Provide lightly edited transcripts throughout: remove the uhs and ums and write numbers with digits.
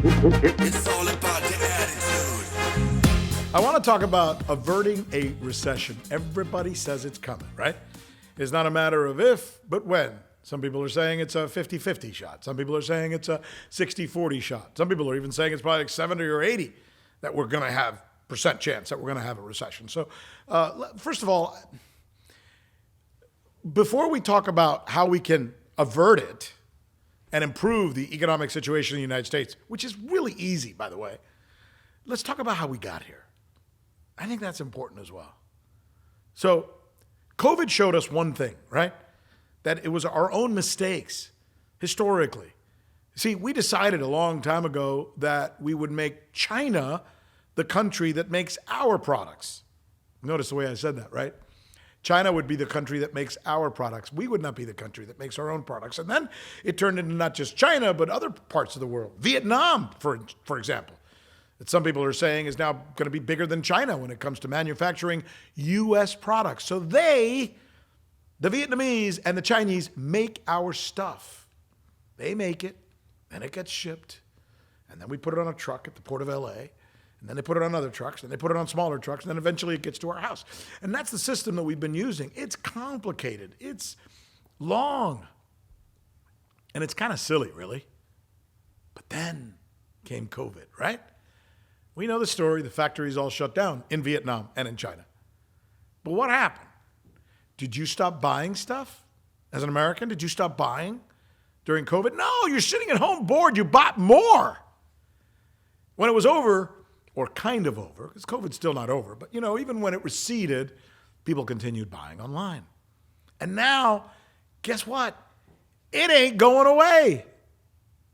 It's all about the attitude. I want to talk about averting a recession. Everybody says it's coming, right? It's not a matter of if, but when. Some people are saying it's a 50-50 shot. Some people are saying it's a 60-40 shot. Some people are even saying it's probably like 70 or 80 that we're going to have percent chance that we're going to have a recession. So first of all, before we talk about how we can avert it and improve the economic situation in the United States, which is really easy, by the way, let's talk about how we got here. I think that's important as well. So COVID showed us one thing, right? That it was our own mistakes historically. See, we decided a long time ago that we would make China the country that makes our products. Notice the way I said that, right? China would be the country that makes our products. We would not be the country that makes our own products. And then it turned into not just China, but other parts of the world. Vietnam, for example, that some people are saying is now going to be bigger than China when it comes to manufacturing U.S. products. So they, the Vietnamese and the Chinese, make our stuff. They make it, then it gets shipped, and then we put it on a truck at the port of L.A., and then they put it on other trucks, and they put it on smaller trucks, and then eventually it gets to our house. And that's the system that we've been using. It's complicated. It's long. And it's kind of silly, really. But then came COVID, right? We know the story. The factories all shut down in Vietnam and in China. But what happened? Did you stop buying stuff as an American? Did you stop buying during COVID? No, you're sitting at home bored. You bought more. When it was over, or kind of over, because COVID's still not over, but even when it receded, people continued buying online. And now, guess what? It ain't going away.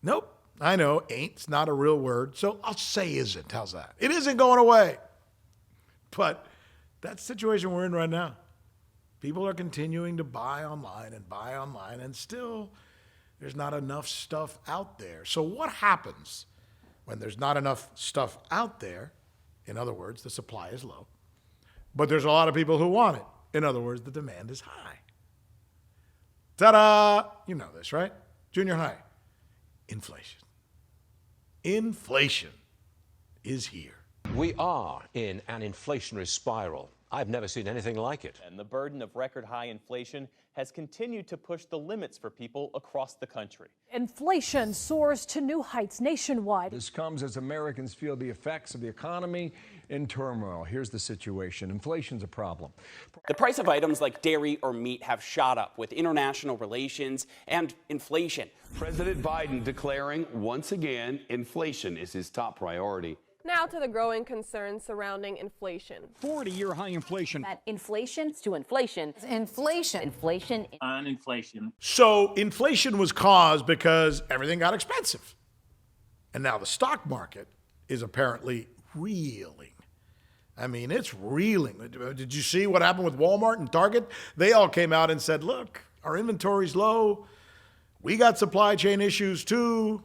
Nope. I know, ain't's not a real word, so I'll say isn't. How's that? It isn't going away. But that's the situation we're in right now. People are continuing to buy online, and still there's not enough stuff out there. So what happens when there's not enough stuff out there? In other words, the supply is low, but there's a lot of people who want it. In other words, the demand is high. Ta-da! You know this, right? Junior high. Inflation. Inflation is here. We are in an inflationary spiral. I've never seen anything like it. And the burden of record high inflation has continued to push the limits for people across the country. Inflation soars to new heights nationwide. This comes as Americans feel the effects of the economy in turmoil. Here's the situation. Inflation's a problem. The price of items like dairy or meat have shot up with international relations and inflation. President Biden declaring once again inflation is his top priority. Now to the growing concerns surrounding inflation. 40-year high inflation. That inflation to inflation. Inflation. Inflation. On inflation. So inflation was caused because everything got expensive. And now the stock market is apparently reeling. I mean, it's reeling. Did you see what happened with Walmart and Target? They all came out and said, look, our inventory's low. We got supply chain issues too.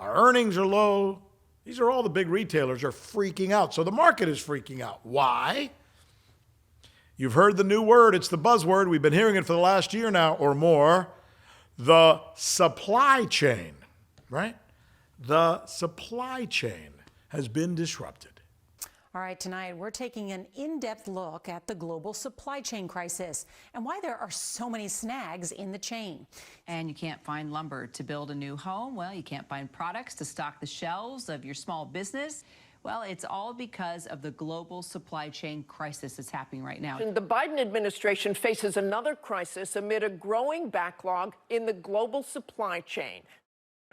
Our earnings are low. These are all the big retailers are freaking out. So the market is freaking out. Why? You've heard the new word. It's the buzzword. We've been hearing it for the last year now or more. The supply chain, right? The supply chain has been disrupted. All right, tonight we're taking an in-depth look at the global supply chain crisis and why there are so many snags in the chain. And you can't find lumber to build a new home. Well, you can't find products to stock the shelves of your small business. Well, it's all because of the global supply chain crisis that's happening right now. The Biden administration faces another crisis amid a growing backlog in the global supply chain.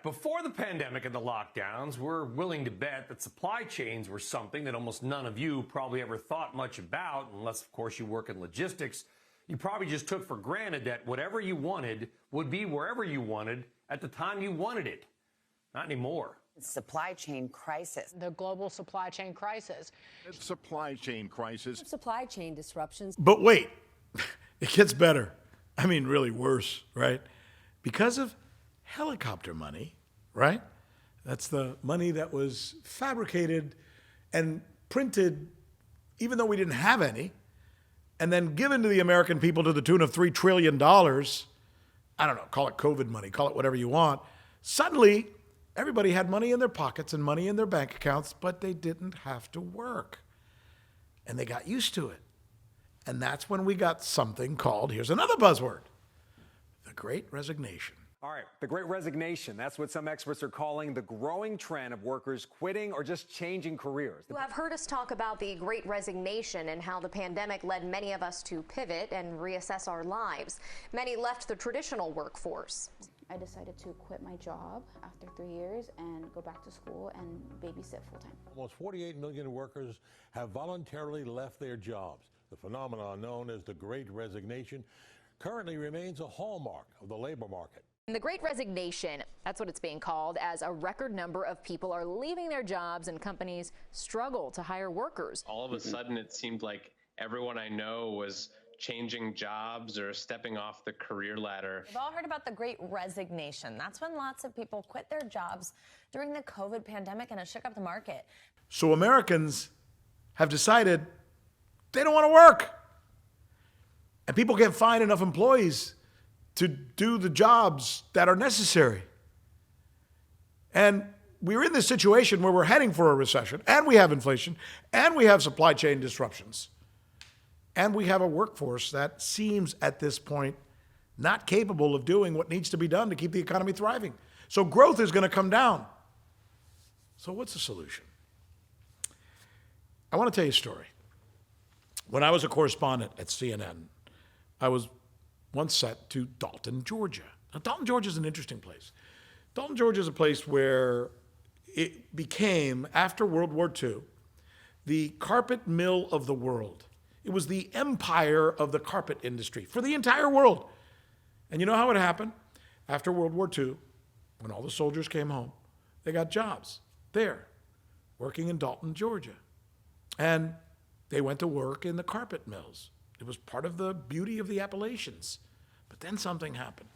Before the pandemic and the lockdowns, we're willing to bet that supply chains were something that almost none of you probably ever thought much about, unless, of course, you work in logistics. You probably just took for granted that whatever you wanted would be wherever you wanted at the time you wanted it. Not anymore. Supply chain crisis. The global supply chain crisis. Supply chain crisis. Supply chain disruptions. But wait, it gets better. I mean, really worse, right? Because of helicopter money, right? That's the money that was fabricated and printed even though we didn't have any, and then given to the American people to the tune of $3 trillion. I don't know, call it COVID money, call it whatever you want. Suddenly, Everybody had money in their pockets and money in their bank accounts, but they didn't have to work. And they got used to it. And that's when we got something called, here's another buzzword, the Great Resignation. All right, the Great Resignation. That's what some experts are calling the growing trend of workers quitting or just changing careers. You have heard us talk about the Great Resignation and how the pandemic led many of us to pivot and reassess our lives. Many left the traditional workforce. I decided to quit my job after 3 years and go back to school and babysit full-time. Almost 48 million workers have voluntarily left their jobs. The phenomenon known as the Great Resignation currently remains a hallmark of the labor market. The Great Resignation, that's what it's being called, as a record number of people are leaving their jobs and companies struggle to hire workers. All of a sudden, it seemed like everyone I know was changing jobs or stepping off the career ladder. We've all heard about the Great Resignation. That's when lots of people quit their jobs during the COVID pandemic, and it shook up the market. So Americans have decided they don't want to work. And people can't find enough employees to do the jobs that are necessary. And we're in this situation where we're heading for a recession, and we have inflation, and we have supply chain disruptions, and we have a workforce that seems at this point not capable of doing what needs to be done to keep the economy thriving. So growth is going to come down. So what's the solution? I want to tell you a story. When I was a correspondent at CNN, I was once sent to Dalton, Georgia. Now, Dalton, Georgia is an interesting place. Dalton, Georgia is a place where it became, after World War II, the carpet mill of the world. It was the empire of the carpet industry for the entire world. And you know how it happened? After World War II, when all the soldiers came home, they got jobs there, working in Dalton, Georgia. And they went to work in the carpet mills. It was part of the beauty of the Appalachians. But then something happened.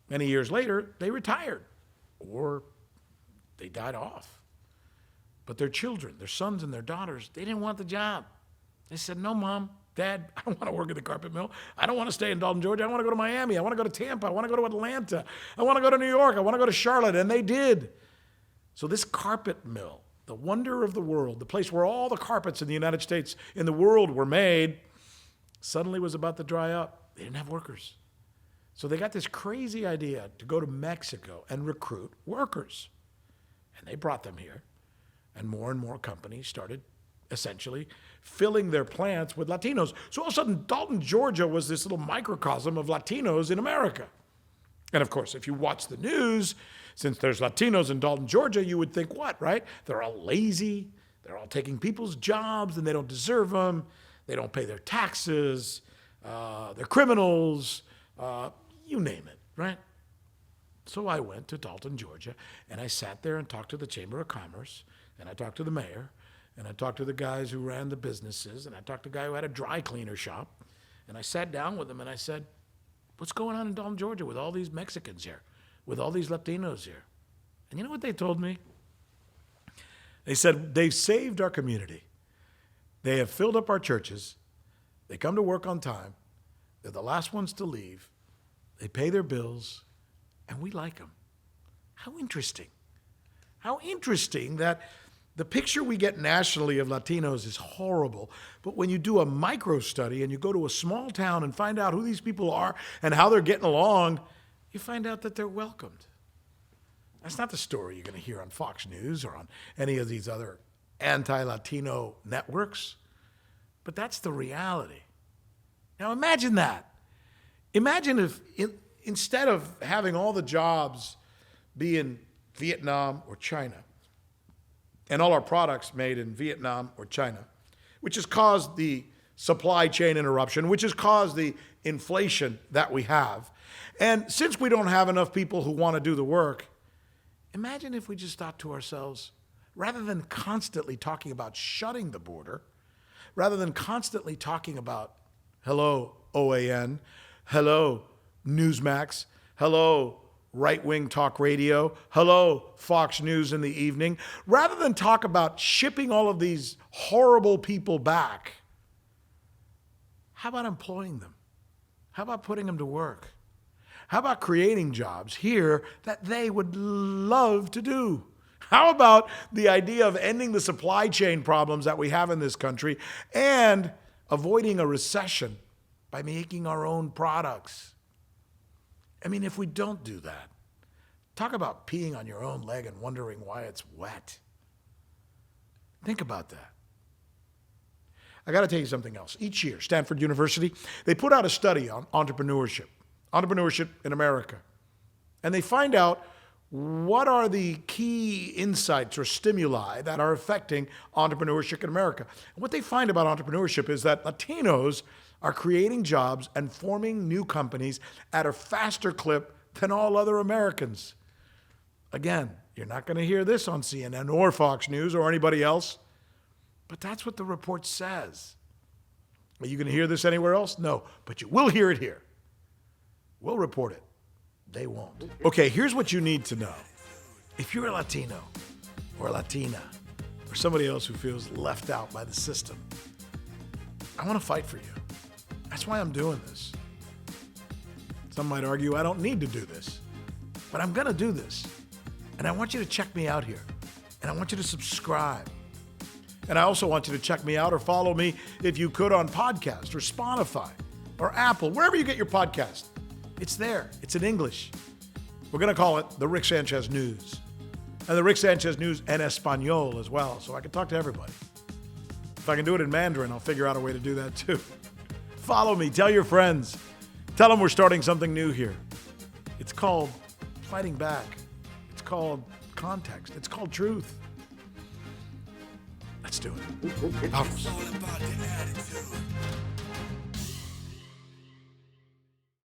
Many years later, they retired or they died off. But their children, their sons and their daughters, they didn't want the job. They said, no, Mom, Dad, I don't want to work at the carpet mill. I don't want to stay in Dalton, Georgia. I want to go to Miami. I want to go to Tampa. I want to go to Atlanta. I want to go to New York. I want to go to Charlotte. And they did. So this carpet mill, the wonder of the world, the place where all the carpets in the United States, in the world were made, suddenly was about to dry up. They didn't have workers. So they got this crazy idea to go to Mexico and recruit workers. And they brought them here. And more companies started essentially filling their plants with Latinos. So all of a sudden, Dalton, Georgia was this little microcosm of Latinos in America. And of course, if you watch the news, since there's Latinos in Dalton, Georgia, you would think what, right? They're all lazy. They're all taking people's jobs and they don't deserve them. They don't pay their taxes. They're criminals. You name it, right? So I went to Dalton, Georgia, and I sat there and talked to the Chamber of Commerce, and I talked to the mayor, and I talked to the guys who ran the businesses, and I talked to a guy who had a dry cleaner shop, and I sat down with them and I said, what's going on in Dalton, Georgia with all these Mexicans here, with all these Latinos here? And you know what they told me? They said, they've saved our community. They have filled up our churches. They come to work on time. They're the last ones to leave. They pay their bills, and we like them. How interesting. How interesting that the picture we get nationally of Latinos is horrible, but when you do a micro study and you go to a small town and find out who these people are and how they're getting along, you find out that they're welcomed. That's not the story you're going to hear on Fox News or on any of these other anti-Latino networks, but that's the reality. Now imagine that. Imagine if instead of having all the jobs be in Vietnam or China, and all our products made in Vietnam or China, which has caused the supply chain interruption, which has caused the inflation that we have. And since we don't have enough people who want to do the work, imagine if we just thought to ourselves, rather than constantly talking about shutting the border, rather than constantly talking about, hello, OAN, hello, Newsmax, hello, right-wing talk radio, hello, Fox News in the evening, rather than talk about shipping all of these horrible people back, how about employing them? How about putting them to work? How about creating jobs here that they would love to do? How about the idea of ending the supply chain problems that we have in this country and avoiding a recession by making our own products? I mean, if we don't do that, talk about peeing on your own leg and wondering why it's wet. Think about that. I got to tell you something else. Each year, Stanford University, they put out a study on entrepreneurship in America. And they find out what are the key insights or stimuli that are affecting entrepreneurship in America. And what they find about entrepreneurship is that Latinos are creating jobs and forming new companies at a faster clip than all other Americans. Again, you're not going to hear this on CNN or Fox News or anybody else, but that's what the report says. Are you going to hear this anywhere else? No, but you will hear it here. We'll report it. They won't. Okay, here's what you need to know. If you're a Latino or a Latina or somebody else who feels left out by the system, I want to fight for you. That's why I'm doing this. Some might argue I don't need to do this, but I'm going to do this. And I want you to check me out here. And I want you to subscribe. And I also want you to check me out or follow me, if you could, on podcast or Spotify or Apple, wherever you get your podcast. It's there. It's in English. We're going to call it the Rick Sanchez News. And the Rick Sanchez News en Espanol as well, so I can talk to everybody. If I can do it in Mandarin, I'll figure out a way to do that too. Follow me. Tell your friends. Tell them we're starting something new here. It's called fighting back. It's called context. It's called truth. Let's do it. Vamos.